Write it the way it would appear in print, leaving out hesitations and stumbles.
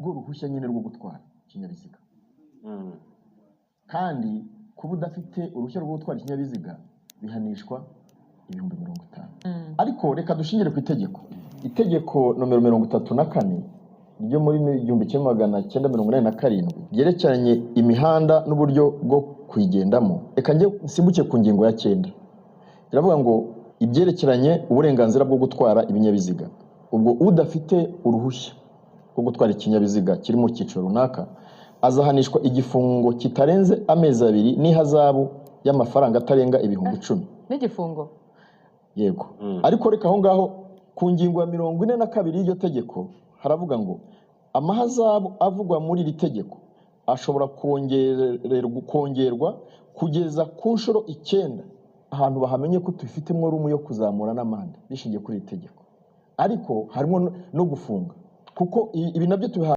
rw'uruhushya nyine rwo gutwara ikinyabiziga. Kandi kuba udafite uruhushya rwo gutwara ikinyabiziga bihanishwa 50,000. Ariko reka dushingire ku itegeko nomero 34 ryo muri 1987 ryerekeranye imihanda n'uburyo bwo kuyigendamo. Reka njye nsimbuke ku ngingo ya 9. Iravuga ngo ibyerekeranye uburenganzira bwo gutwara ibinyabiziga. Ubwo udafite uruhushya rwo gutwara ikinyabiziga kiri mu cyiciro runaka azahanishwa igifungo kitarenze amezi 2 n'ihazabu y'amafaranga atarenga 10,000. N'igifungo? Yego. Ariko reka aho ngaho ku ngingo ya 42 y'iryo tegeko haravuga ngo amahazabu avugwa muri iri tegeko ashobora kongerwa kugeza ku nshuro 9 ahantu bahamenye ko tufitemo rumu yo kuzamura n'amande bishingiye kuri iri tegeko. Ariko harimo no gufunga kuko ibi nabyo